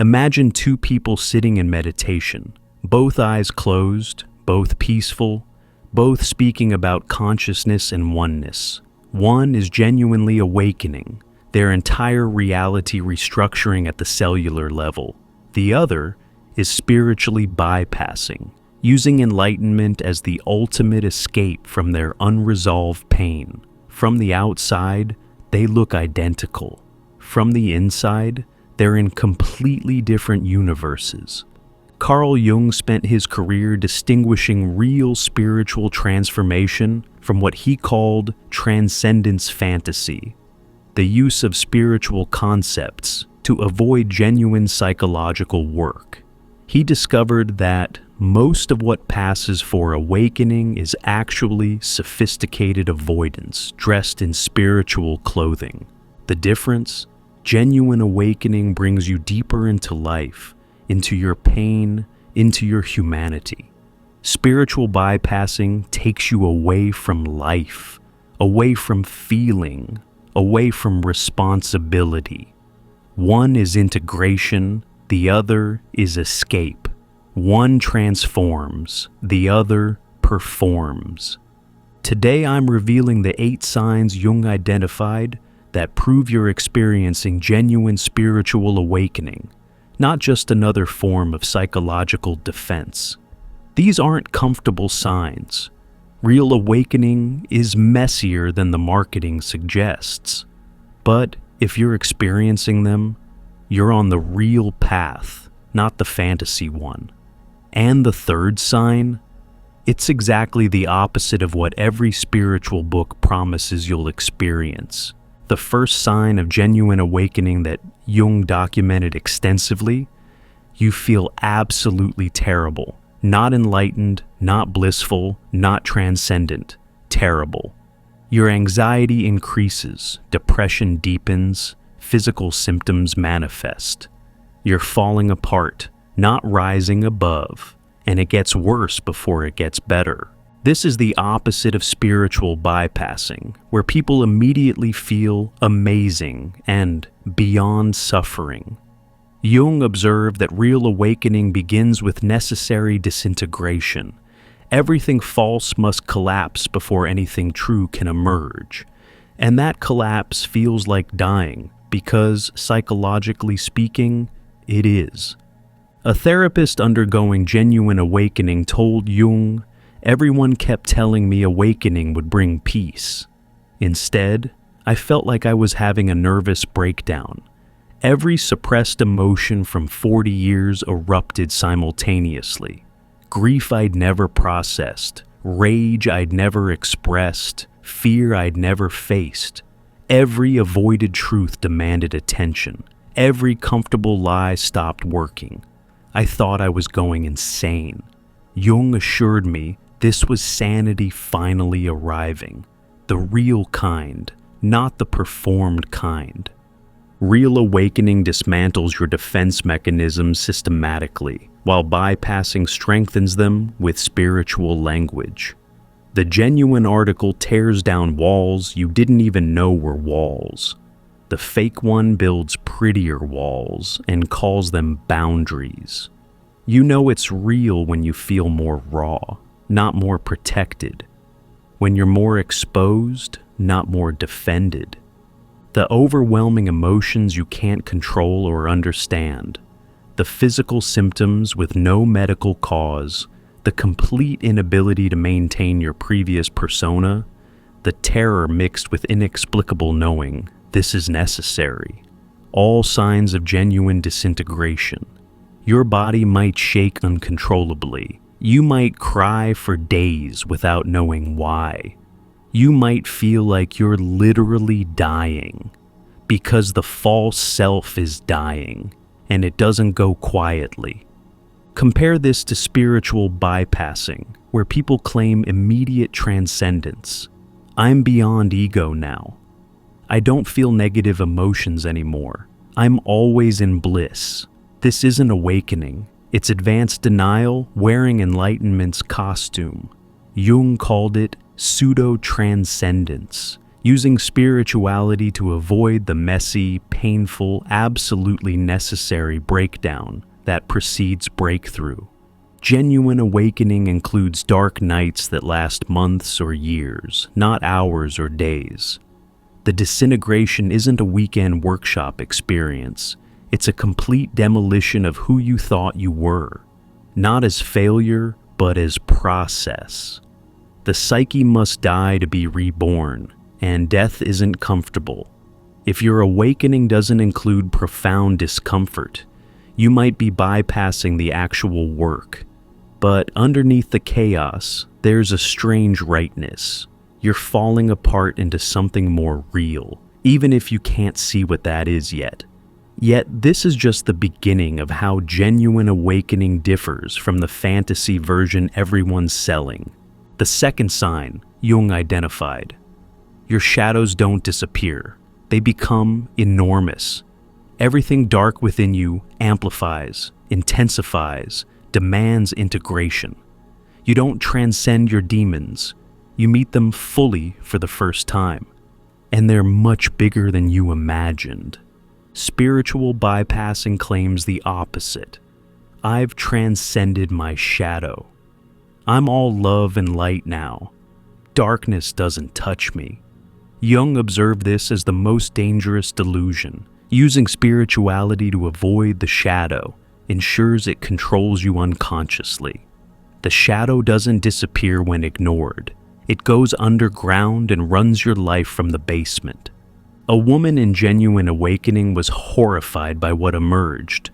Imagine two people sitting in meditation, both eyes closed, both peaceful, both speaking about consciousness and oneness. One is genuinely awakening, their entire reality restructuring at the cellular level. The other is spiritually bypassing, using enlightenment as the ultimate escape from their unresolved pain. From the outside, they look identical. From the inside, they're in completely different universes. Carl Jung spent his career distinguishing real spiritual transformation from what he called transcendence fantasy, the use of spiritual concepts to avoid genuine psychological work. He discovered that most of what passes for awakening is actually sophisticated avoidance dressed in spiritual clothing. The difference? Genuine awakening brings you deeper into life, into your pain, into your humanity. Spiritual bypassing takes you away from life, away from feeling, away from responsibility. One is integration, the other is escape. One transforms, the other performs. Today I'm revealing the 8 signs Jung identified that prove you're experiencing genuine spiritual awakening, not just another form of psychological defense. These aren't comfortable signs. Real awakening is messier than the marketing suggests. But if you're experiencing them, you're on the real path, not the fantasy one. And the third sign? It's exactly the opposite of what every spiritual book promises you'll experience. The first sign of genuine awakening that Jung documented extensively: you feel absolutely terrible. Not enlightened, not blissful, not transcendent. Terrible. Your anxiety increases, depression deepens, physical symptoms manifest. You're falling apart, not rising above, and it gets worse before it gets better. This is the opposite of spiritual bypassing, where people immediately feel amazing and beyond suffering. Jung observed that real awakening begins with necessary disintegration. Everything false must collapse before anything true can emerge. And that collapse feels like dying, because, psychologically speaking, it is. A therapist undergoing genuine awakening told Jung, "Everyone kept telling me awakening would bring peace. Instead, I felt like I was having a nervous breakdown. Every suppressed emotion from 40 years erupted simultaneously. Grief I'd never processed, rage I'd never expressed, fear I'd never faced. Every avoided truth demanded attention. Every comfortable lie stopped working. I thought I was going insane." Jung assured me this was sanity finally arriving. The real kind, not the performed kind. Real awakening dismantles your defense mechanisms systematically, while bypassing strengthens them with spiritual language. The genuine article tears down walls you didn't even know were walls. The fake one builds prettier walls and calls them boundaries. You know it's real when you feel more raw, not more protected. When you're more exposed, not more defended. The overwhelming emotions you can't control or understand. The physical symptoms with no medical cause. The complete inability to maintain your previous persona. The terror mixed with inexplicable knowing this is necessary. All signs of genuine disintegration. Your body might shake uncontrollably. You might cry for days without knowing why. You might feel like you're literally dying because the false self is dying, and it doesn't go quietly. Compare this to spiritual bypassing, where people claim immediate transcendence. I'm beyond ego now. I don't feel negative emotions anymore. I'm always in bliss. This isn't awakening. It's advanced denial wearing enlightenment's costume. Jung called it pseudo-transcendence. using spirituality to avoid the messy, painful, absolutely necessary breakdown that precedes breakthrough. Genuine awakening includes dark nights that last months or years, not hours or days. The disintegration isn't a weekend workshop experience. It's a complete demolition of who you thought you were, not as failure, but as process. The psyche must die to be reborn, and death isn't comfortable. If your awakening doesn't include profound discomfort, you might be bypassing the actual work. But underneath the chaos, there's a strange rightness. You're falling apart into something more real, even if you can't see what that is yet. Yet this is just the beginning of how genuine awakening differs from the fantasy version everyone's selling. The second sign Jung identified. Your shadows don't disappear. They become enormous. Everything dark within you amplifies, intensifies, demands integration. You don't transcend your demons. You meet them fully for the first time. And they're much bigger than you imagined. Spiritual bypassing claims the opposite. I've transcended my shadow. I'm all love and light now. Darkness doesn't touch me. Jung observed this as the most dangerous delusion. Using spirituality to avoid the shadow ensures it controls you unconsciously. The shadow doesn't disappear when ignored. It goes underground and runs your life from the basement. A woman in genuine awakening was horrified by what emerged.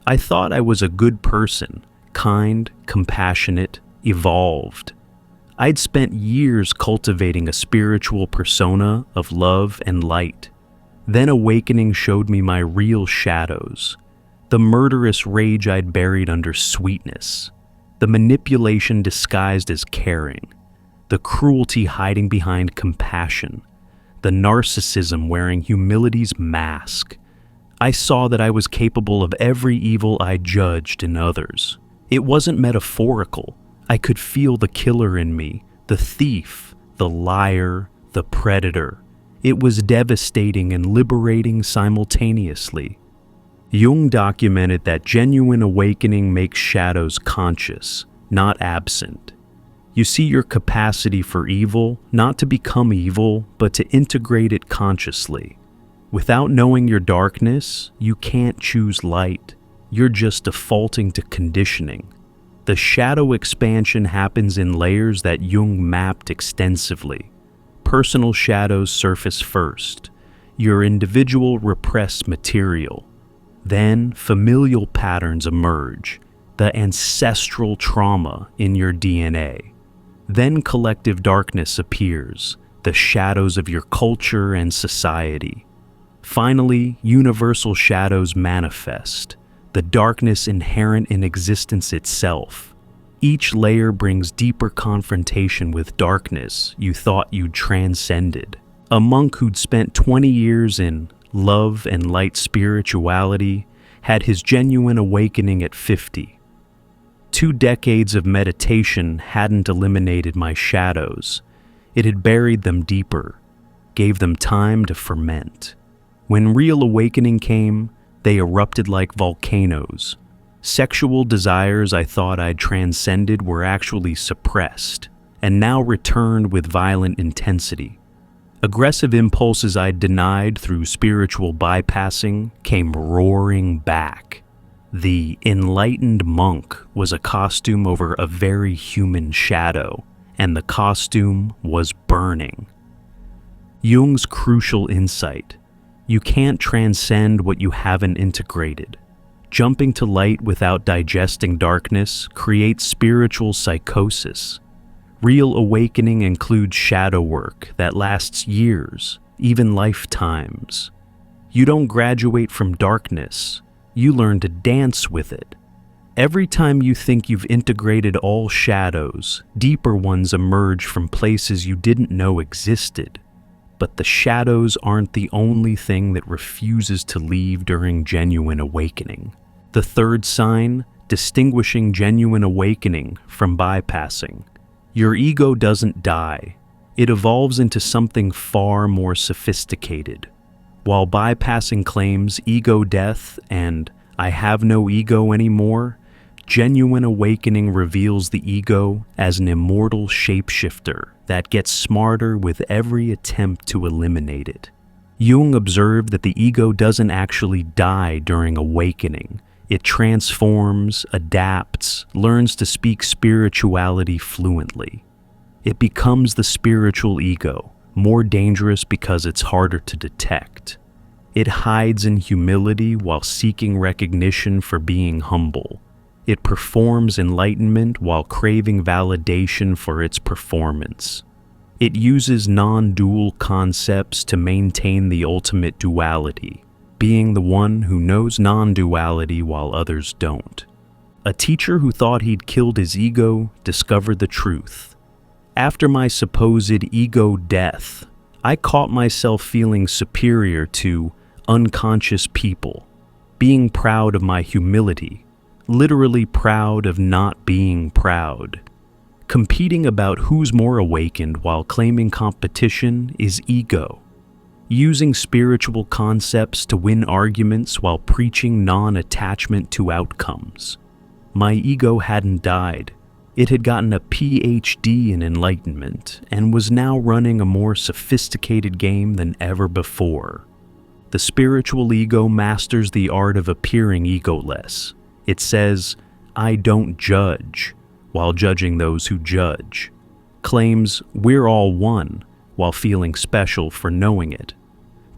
I thought I was a good person, kind, compassionate, evolved. I'd spent years cultivating a spiritual persona of love and light. Then awakening showed me my real shadows, the murderous rage I'd buried under sweetness, the manipulation disguised as caring, the cruelty hiding behind compassion, the narcissism wearing humility's mask. I saw that I was capable of every evil I judged in others. It wasn't metaphorical. I could feel the killer in me, the thief, the liar, the predator. It was devastating and liberating simultaneously. Jung documented that genuine awakening makes shadows conscious, not absent. You see your capacity for evil, not to become evil, but to integrate it consciously. Without knowing your darkness, you can't choose light. You're just defaulting to conditioning. The shadow expansion happens in layers that Jung mapped extensively. Personal shadows surface first, your individual repressed material. Then familial patterns emerge, the ancestral trauma in your DNA. Then collective darkness appears, the shadows of your culture and society. Finally, universal shadows manifest, the darkness inherent in existence itself. Each layer brings deeper confrontation with darkness you thought you'd transcended. A monk who'd spent 20 years in love and light spirituality had his genuine awakening at 50. 2 decades of meditation hadn't eliminated my shadows. It had buried them deeper, gave them time to ferment. When real awakening came, they erupted like volcanoes. Sexual desires I thought I'd transcended were actually suppressed, and now returned with violent intensity. Aggressive impulses I'd denied through spiritual bypassing came roaring back. The enlightened monk was a costume over a very human shadow, and the costume was burning. Jung's crucial insight: you can't transcend what you haven't integrated. Jumping to light without digesting darkness creates spiritual psychosis. Real awakening includes shadow work that lasts years, even lifetimes. You don't graduate from darkness, you learn to dance with it. Every time you think you've integrated all shadows, deeper ones emerge from places you didn't know existed. But the shadows aren't the only thing that refuses to leave during genuine awakening. The third sign, distinguishing genuine awakening from bypassing. Your ego doesn't die. it evolves into something far more sophisticated. While bypassing claims ego death and I have no ego anymore, genuine awakening reveals the ego as an immortal shapeshifter that gets smarter with every attempt to eliminate it. Jung observed that the ego doesn't actually die during awakening. It transforms, adapts, learns to speak spirituality fluently. It becomes the spiritual ego, more dangerous because it's harder to detect. It hides in humility while seeking recognition for being humble. It performs enlightenment while craving validation for its performance. It uses non-dual concepts to maintain the ultimate duality, being the one who knows non-duality while others don't. A teacher who thought he'd killed his ego discovered the truth. After my supposed ego death, I caught myself feeling superior to unconscious people, being proud of my humility, literally proud of not being proud. Competing about who's more awakened while claiming competition is ego. Using spiritual concepts to win arguments while preaching non-attachment to outcomes. My ego hadn't died. It had gotten a PhD in enlightenment and was now running a more sophisticated game than ever before. The spiritual ego masters the art of appearing egoless. It says, I don't judge, while judging those who judge. Claims we're all one, while feeling special for knowing it.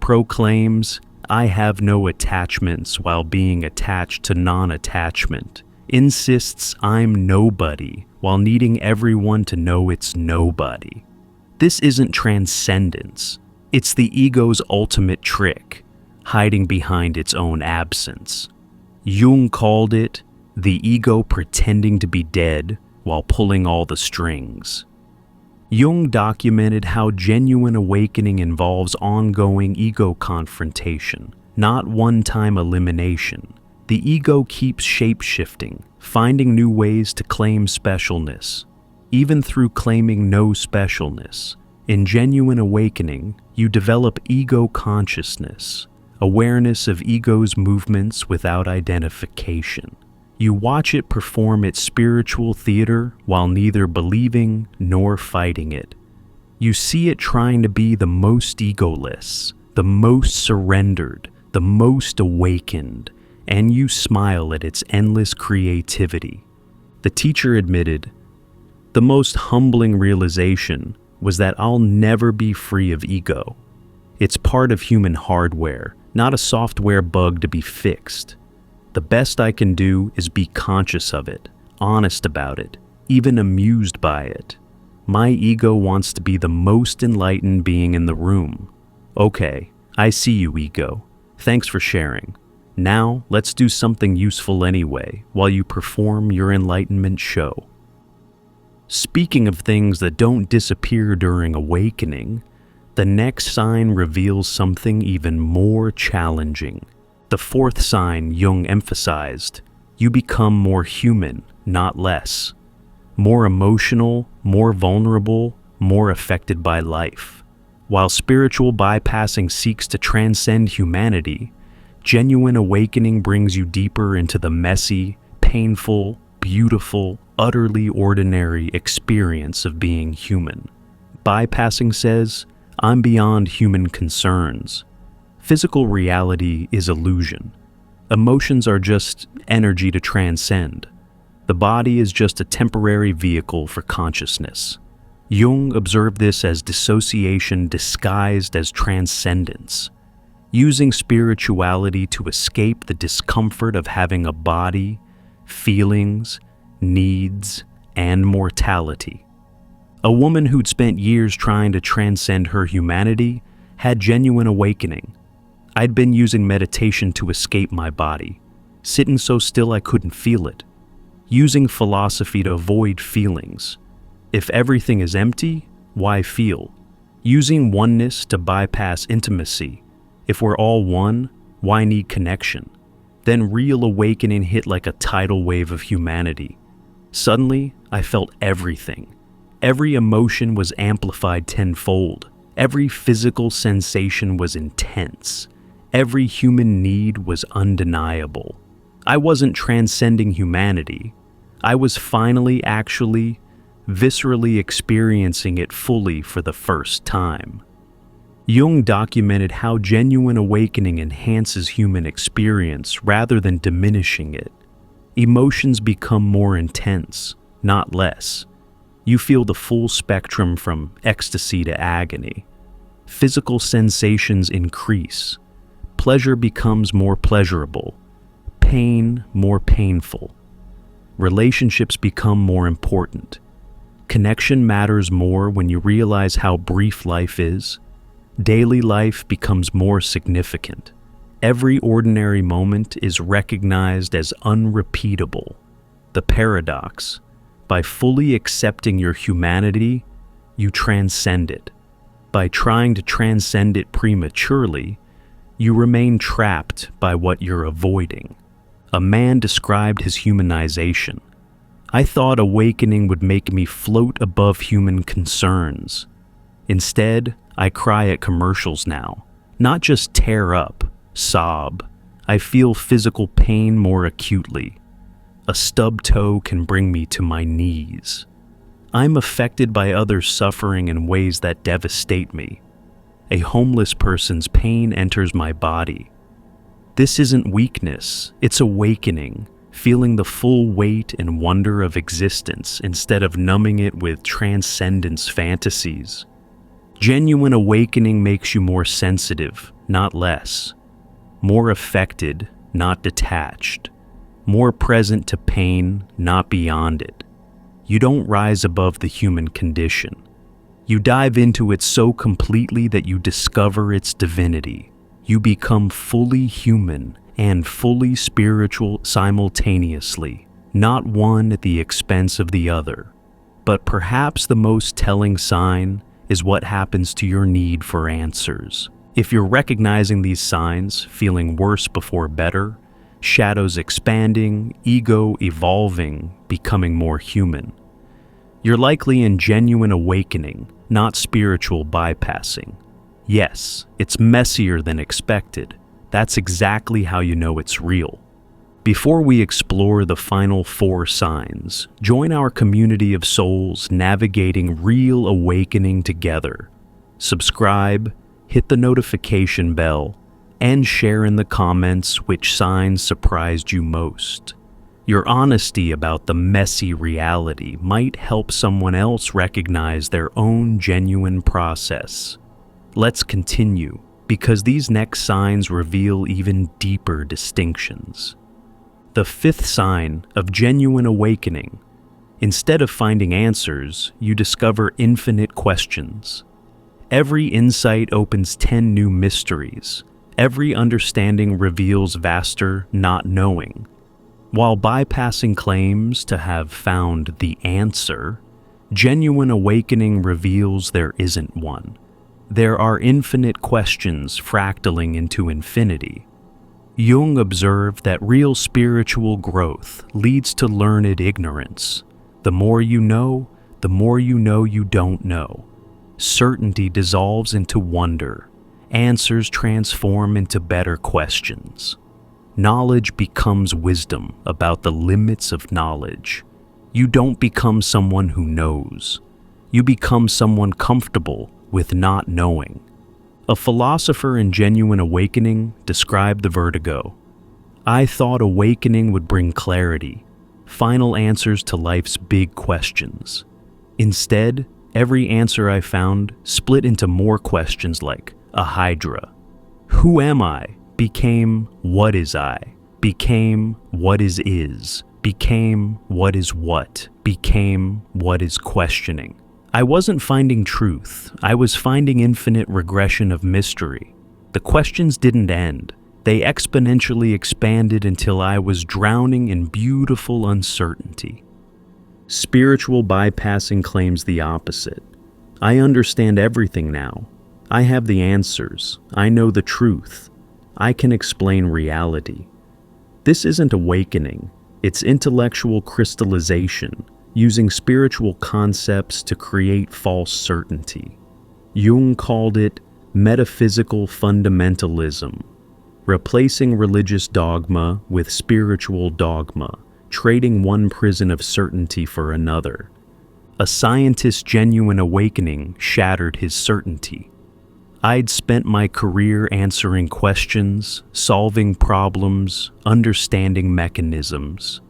Proclaims, I have no attachments while being attached to non-attachment. Insists I'm nobody, while needing everyone to know it's nobody. This isn't transcendence. It's the ego's ultimate trick, hiding behind its own absence. Jung called it the ego pretending to be dead while pulling all the strings. Jung documented how genuine awakening involves ongoing ego confrontation, not one-time elimination. The ego keeps shape-shifting, finding new ways to claim specialness, even through claiming no specialness. In genuine awakening, you develop ego consciousness, awareness of ego's movements without identification. You watch it perform its spiritual theater while neither believing nor fighting it. You see it trying to be the most egoless, the most surrendered, the most awakened, and you smile at its endless creativity. The teacher admitted, the most humbling realization was that I'll never be free of ego. It's part of human hardware, not a software bug to be fixed. The best I can do is be conscious of it, honest about it, even amused by it. My ego wants to be the most enlightened being in the room. Okay, I see you, ego. Thanks for sharing. Now, let's do something useful anyway, while you perform your enlightenment show. Speaking of things that don't disappear during awakening, the next sign reveals something even more challenging. The fourth sign Jung emphasized, you become more human, not less. More emotional, more vulnerable, more affected by life. While spiritual bypassing seeks to transcend humanity, genuine awakening brings you deeper into the messy, painful, beautiful, utterly ordinary experience of being human. Bypassing says, I'm beyond human concerns. Physical reality is illusion. Emotions are just energy to transcend. The body is just a temporary vehicle for consciousness. Jung observed this as dissociation disguised as transcendence, using spirituality to escape the discomfort of having a body, feelings, needs, and mortality. A woman who'd spent years trying to transcend her humanity had genuine awakening. I'd been using meditation to escape my body, sitting so still I couldn't feel it, using philosophy to avoid feelings. If everything is empty, why feel? Using oneness to bypass intimacy. If we're all one, why need connection? Then real awakening hit like a tidal wave of humanity. Suddenly, I felt everything. Every emotion was amplified tenfold. Every physical sensation was intense. Every human need was undeniable. I wasn't transcending humanity. I was finally actually, viscerally experiencing it fully for the first time. Jung documented how genuine awakening enhances human experience rather than diminishing it. Emotions become more intense, not less. You feel the full spectrum from ecstasy to agony. Physical sensations increase. Pleasure becomes more pleasurable. Pain more painful. Relationships become more important. Connection matters more when you realize how brief life is. Daily life becomes more significant. Every ordinary moment is recognized as unrepeatable. The paradox: by fully accepting your humanity, you transcend it. By trying to transcend it prematurely, you remain trapped by what you're avoiding. A man described his humanization. I thought awakening would make me float above human concerns. Instead, I cry at commercials now. Not just tear up, sob. I feel physical pain more acutely. A stubbed toe can bring me to my knees. I'm affected by others' suffering in ways that devastate me. A homeless person's pain enters my body. This isn't weakness, it's awakening, feeling the full weight and wonder of existence instead of numbing it with transcendence fantasies. Genuine awakening makes you more sensitive, not less. More affected, not detached. More present to pain, not beyond it. You don't rise above the human condition. You dive into it so completely that you discover its divinity. You become fully human and fully spiritual simultaneously, not one at the expense of the other. But perhaps the most telling sign is what happens to your need for answers. If you're recognizing these signs, feeling worse before better, shadows expanding, ego evolving, becoming more human, you're likely in genuine awakening, not spiritual bypassing. Yes, it's messier than expected. That's exactly how you know it's real. Before we explore the final 4 signs, join our community of souls navigating real awakening together. Subscribe, hit the notification bell, and share in the comments which signs surprised you most. Your honesty about the messy reality might help someone else recognize their own genuine process. Let's continue, because these next signs reveal even deeper distinctions. The 5th sign of genuine awakening. Instead of finding answers, you discover infinite questions. Every insight opens 10 new mysteries. Every understanding reveals vaster not knowing. While bypassing claims to have found the answer, genuine awakening reveals there isn't one. There are infinite questions fractaling into infinity. Jung observed that real spiritual growth leads to learned ignorance. The more you know you don't know. Certainty dissolves into wonder. Answers transform into better questions. Knowledge becomes wisdom about the limits of knowledge. You don't become someone who knows. You become someone comfortable with not knowing. A philosopher in genuine awakening described the vertigo. I thought awakening would bring clarity, final answers to life's big questions. Instead, every answer I found split into more questions like a hydra. Who am I? Became what is I? Became what is, became what is what, became what is questioning. I wasn't finding truth, I was finding infinite regression of mystery. The questions didn't end. They exponentially expanded until I was drowning in beautiful uncertainty. Spiritual bypassing claims the opposite. I understand everything now. I have the answers. I know the truth. I can explain reality. This isn't awakening. It's intellectual crystallization. using spiritual concepts to create false certainty. Jung called it metaphysical fundamentalism, replacing religious dogma with spiritual dogma, trading one prison of certainty for another. A scientist's genuine awakening shattered his certainty. I'd spent my career answering questions, solving problems, understanding mechanisms.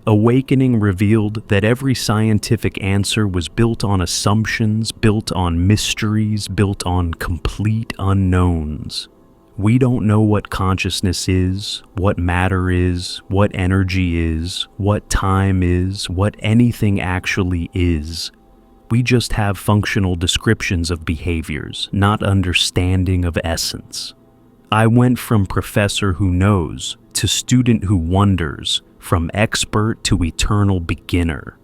Awakening revealed that every scientific answer was built on assumptions, built on mysteries, built on complete unknowns. We don't know what consciousness is, what matter is, what energy is, what time is, what anything actually is. We just have functional descriptions of behaviors, not understanding of essence. I went from professor who knows to student who wonders, from expert to eternal beginner.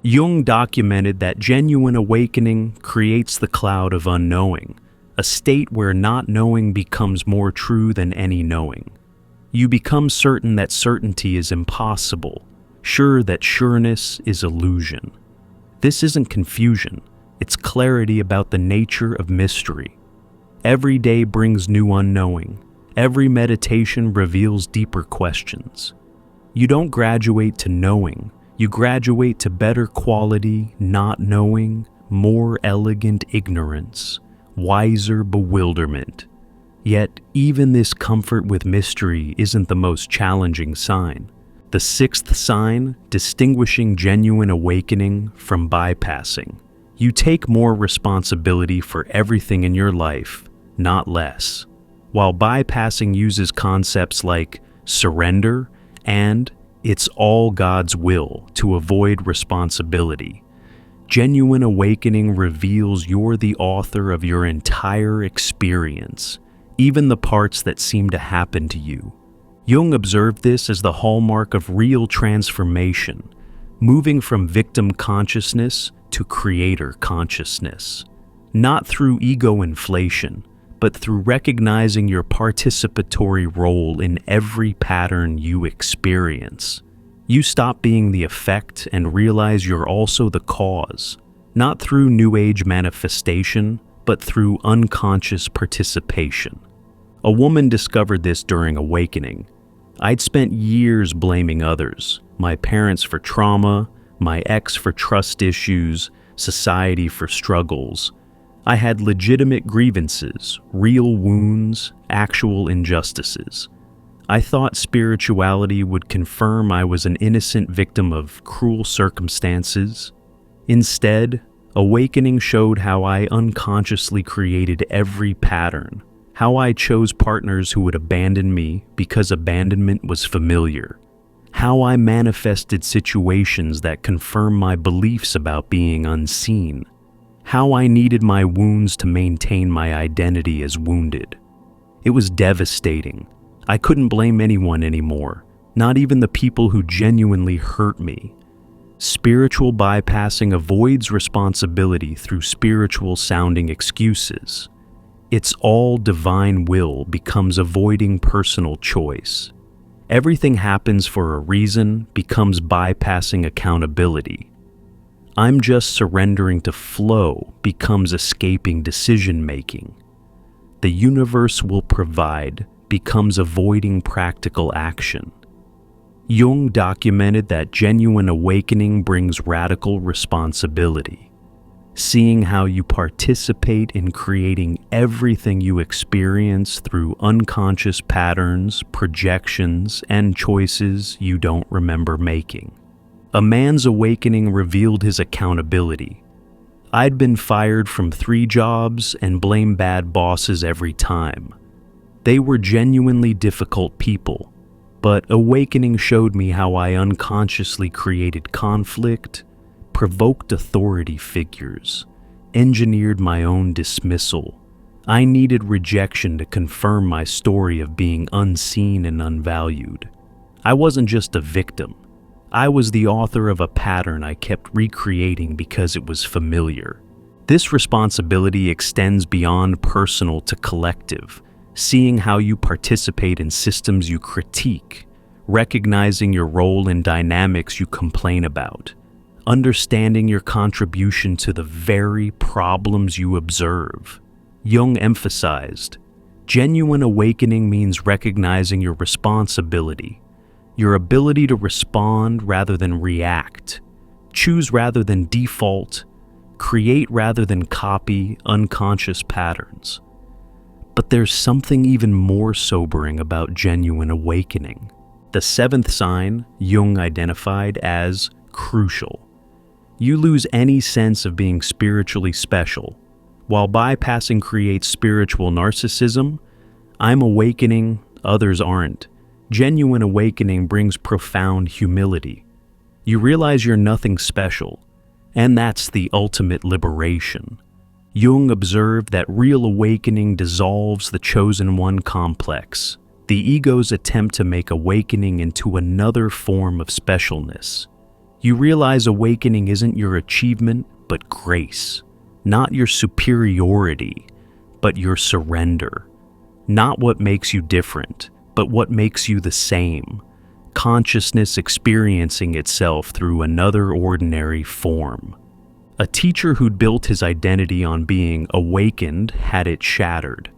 Jung documented that genuine awakening creates the cloud of unknowing, a state where not knowing becomes more true than any knowing. You become certain that certainty is impossible, sure that sureness is illusion. This isn't confusion, it's clarity about the nature of mystery. Every day brings new unknowing. Every meditation reveals deeper questions. You don't graduate to knowing, you graduate to better quality not knowing, more elegant ignorance, wiser bewilderment. Yet, even this comfort with mystery isn't the most challenging sign. The sixth sign, distinguishing genuine awakening from bypassing. You take more responsibility for everything in your life, not less. While bypassing uses concepts like surrender and it's all God's will to avoid responsibility, genuine awakening reveals you're the author of your entire experience, even the parts that seem to happen to you. Jung observed this as the hallmark of real transformation, moving from victim consciousness to creator consciousness. Not through ego inflation, but through recognizing your participatory role in every pattern you experience. You stop being the effect and realize you're also the cause, not through New Age manifestation, but through unconscious participation. A woman discovered this during awakening. I'd spent years blaming others, my parents for trauma, my ex for trust issues, society for struggles. I had legitimate grievances, real wounds, actual injustices. I thought spirituality would confirm I was an innocent victim of cruel circumstances. Instead, awakening showed how I unconsciously created every pattern, how I chose partners who would abandon me because abandonment was familiar, how I manifested situations that confirm my beliefs about being unseen, how I needed my wounds to maintain my identity as wounded. It was devastating. I couldn't blame anyone anymore, not even the people who genuinely hurt me. Spiritual bypassing avoids responsibility through spiritual-sounding excuses. It's all divine will becomes avoiding personal choice. Everything happens for a reason becomes bypassing accountability. I'm just surrendering to flow becomes escaping decision-making. The universe will provide becomes avoiding practical action. Jung documented that genuine awakening brings radical responsibility. Seeing how you participate in creating everything you experience through unconscious patterns, projections, and choices you don't remember making. A man's awakening revealed his accountability. I'd been fired from 3 jobs and blamed bad bosses every time. They were genuinely difficult people, but awakening showed me how I unconsciously created conflict, provoked authority figures, engineered my own dismissal. I needed rejection to confirm my story of being unseen and unvalued. I wasn't just a victim. I was the author of a pattern I kept recreating because it was familiar. This responsibility extends beyond personal to collective, seeing how you participate in systems you critique, recognizing your role in dynamics you complain about. understanding your contribution to the very problems you observe. Jung emphasized, genuine awakening means recognizing your responsibility, your ability to respond rather than react, choose rather than default, create rather than copy unconscious patterns. But there's something even more sobering about genuine awakening. The seventh sign Jung identified as crucial. You lose any sense of being spiritually special. While bypassing creates spiritual narcissism, I'm awakening, others aren't. Genuine awakening brings profound humility. You realize you're nothing special, and that's the ultimate liberation. Jung observed that real awakening dissolves the chosen one complex, the ego's attempt to make awakening into another form of specialness. You realize awakening isn't your achievement, but grace. Not your superiority, but your surrender. Not what makes you different, but what makes you the same. Consciousness experiencing itself through another ordinary form. A teacher who'd built his identity on being awakened had it shattered.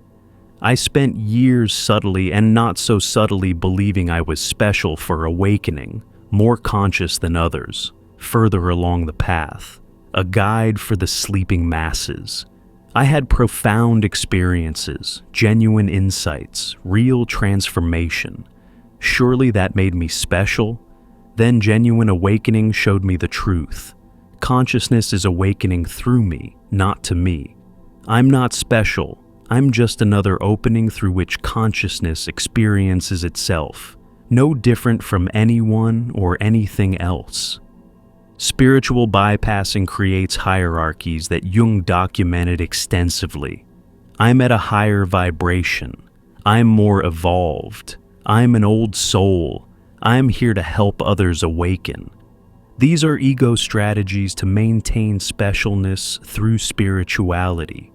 I spent years subtly and not so subtly believing I was special for awakening, more conscious than others, further along the path, a guide for the sleeping masses. I had profound experiences, genuine insights, real transformation. Surely that made me special? Then genuine awakening showed me the truth. Consciousness is awakening through me, not to me. I'm not special. I'm just another opening through which consciousness experiences itself, no different from anyone or anything else. Spiritual bypassing creates hierarchies that Jung documented extensively. I'm at a higher vibration. I'm more evolved. I'm an old soul. I'm here to help others awaken. These are ego strategies to maintain specialness through spirituality.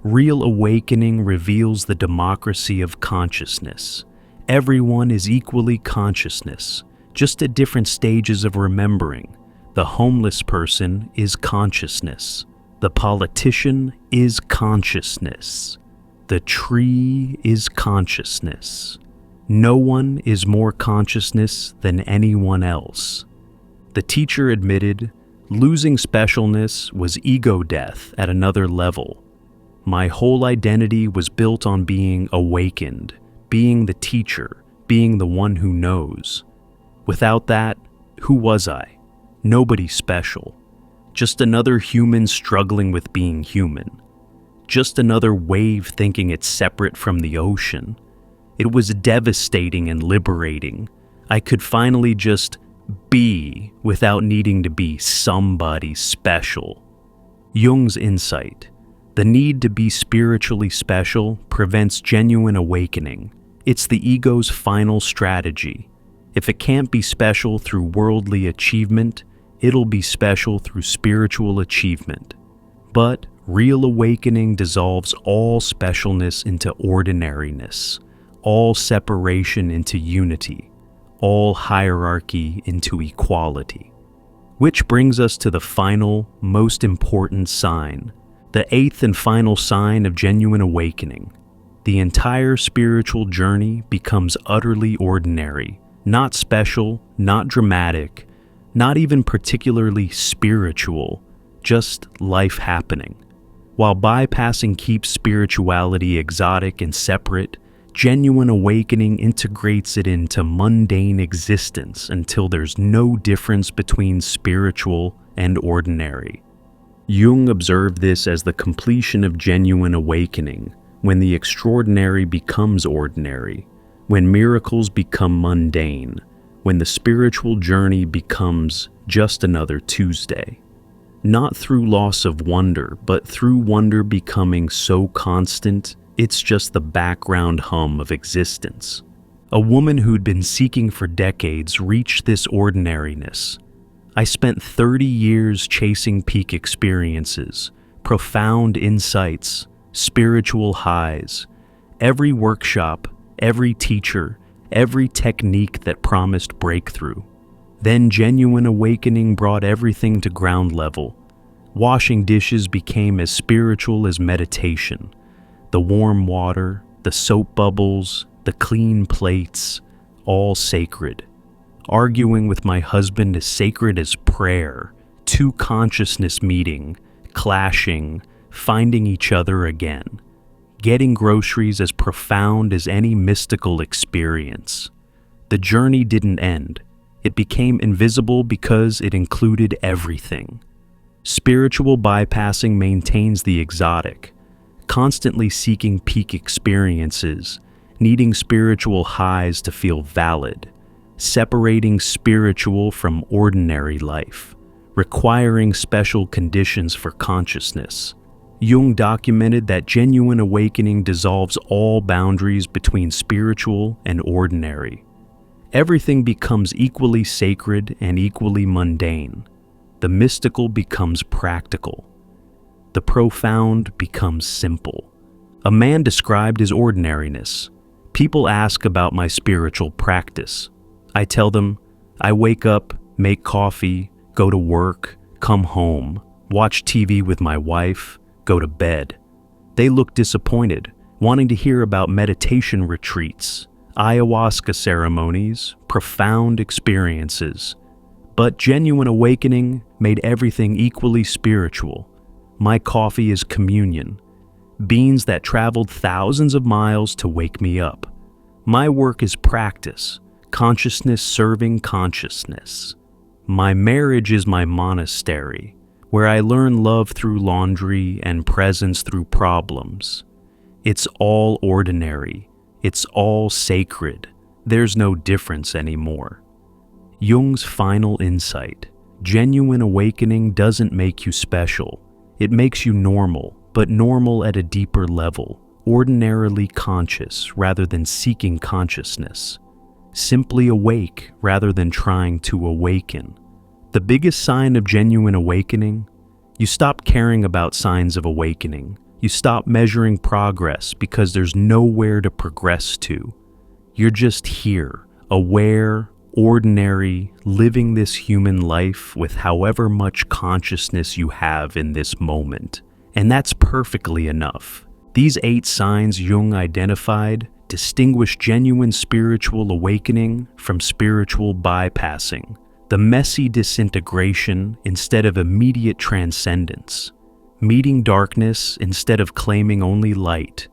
Real awakening reveals the democracy of consciousness. Everyone is equally consciousness, just at different stages of remembering. The homeless person is consciousness. The politician is consciousness. The tree is consciousness. No one is more consciousness than anyone else. The teacher admitted, losing specialness was ego death at another level. My whole identity was built on being awakened, being the teacher, being the one who knows. Without that, who was I? Nobody special. Just another human struggling with being human. Just another wave thinking it's separate from the ocean. It was devastating and liberating. I could finally just be without needing to be somebody special. Jung's insight. The need to be spiritually special prevents genuine awakening. It's the ego's final strategy. If it can't be special through worldly achievement, it'll be special through spiritual achievement. But real awakening dissolves all specialness into ordinariness, all separation into unity, all hierarchy into equality. Which brings us to the final, most important sign, the eighth and final sign of genuine awakening. The entire spiritual journey becomes utterly ordinary, not special, not dramatic, not even particularly spiritual, just life happening. While bypassing keeps spirituality exotic and separate, genuine awakening integrates it into mundane existence until there's no difference between spiritual and ordinary. Jung observed this as the completion of genuine awakening, when the extraordinary becomes ordinary, when miracles become mundane, when the spiritual journey becomes just another Tuesday. Not through loss of wonder, but through wonder becoming so constant, it's just the background hum of existence. A woman who'd been seeking for decades reached this ordinariness. I spent 30 years chasing peak experiences, profound insights, spiritual highs. Every workshop, every teacher, every technique that promised breakthrough. Then genuine awakening brought everything to ground level. Washing dishes became as spiritual as meditation. The warm water, the soap bubbles, the clean plates, all sacred. Arguing with my husband as sacred as prayer. Two consciousness meeting, clashing, finding each other again. Getting groceries as profound as any mystical experience. The journey didn't end. It became invisible because it included everything. Spiritual bypassing maintains the exotic, constantly seeking peak experiences, needing spiritual highs to feel valid, separating spiritual from ordinary life, requiring special conditions for consciousness. Jung documented that genuine awakening dissolves all boundaries between spiritual and ordinary. Everything becomes equally sacred and equally mundane. The mystical becomes practical. The profound becomes simple. A man described as ordinariness. People ask about my spiritual practice. I tell them, I wake up, make coffee, go to work, come home, watch TV with my wife, go to bed. They look disappointed, wanting to hear about meditation retreats, ayahuasca ceremonies, profound experiences. But genuine awakening made everything equally spiritual. My coffee is communion, beans that traveled thousands of miles to wake me up. My work is practice, consciousness serving consciousness. My marriage is my monastery, where I learn love through laundry and presence through problems. It's all ordinary. It's all sacred. There's no difference anymore. Jung's final insight: genuine awakening doesn't make you special. It makes you normal, but normal at a deeper level, ordinarily conscious rather than seeking consciousness. Simply awake rather than trying to awaken. The biggest sign of genuine awakening: you stop caring about signs of awakening. You stop measuring progress because there's nowhere to progress to. You're just here, aware, ordinary, living this human life with however much consciousness you have in this moment. And that's perfectly enough. These 8 signs Jung identified distinguish genuine spiritual awakening from spiritual bypassing, the messy disintegration instead of immediate transcendence, meeting darkness instead of claiming only light,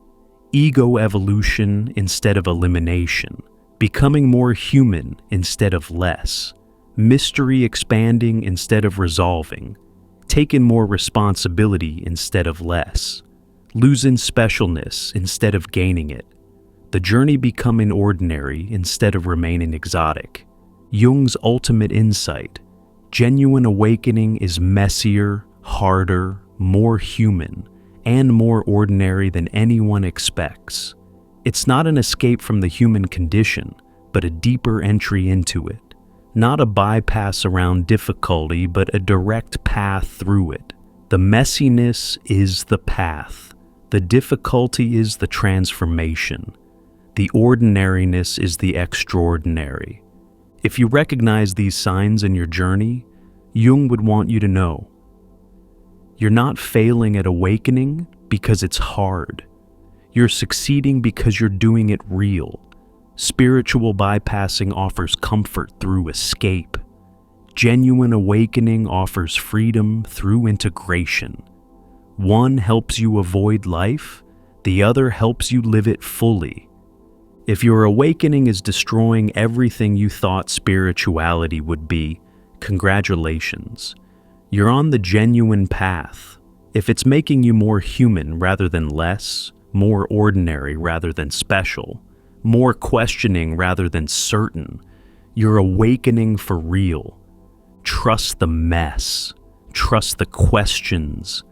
ego evolution instead of elimination, becoming more human instead of less, mystery expanding instead of resolving, taking more responsibility instead of less, losing specialness instead of gaining it, the journey becoming ordinary instead of remaining exotic. Jung's ultimate insight: genuine awakening is messier, harder, more human, and more ordinary than anyone expects. It's not an escape from the human condition, but a deeper entry into it. Not a bypass around difficulty, but a direct path through it. The messiness is the path. The difficulty is the transformation. The ordinariness is the extraordinary. If you recognize these signs in your journey, Jung would want you to know: you're not failing at awakening because it's hard. You're succeeding because you're doing it real. Spiritual bypassing offers comfort through escape. Genuine awakening offers freedom through integration. One helps you avoid life, the other helps you live it fully. If your awakening is destroying everything you thought spirituality would be, congratulations. You're on the genuine path. If it's making you more human rather than less, more ordinary rather than special, more questioning rather than certain, you're awakening for real. Trust the mess. Trust the questions.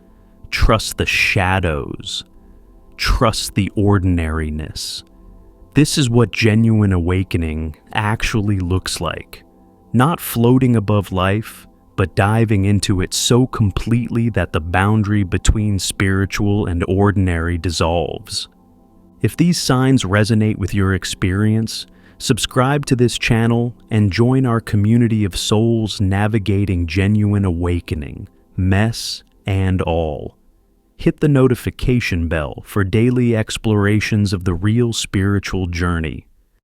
Trust the shadows. Trust the ordinariness. This is what genuine awakening actually looks like. Not floating above life, but diving into it so completely that the boundary between spiritual and ordinary dissolves. If these signs resonate with your experience, Subscribe to this channel and join our community of souls navigating genuine awakening, mess and all. Hit the notification bell for daily explorations of the real spiritual journey.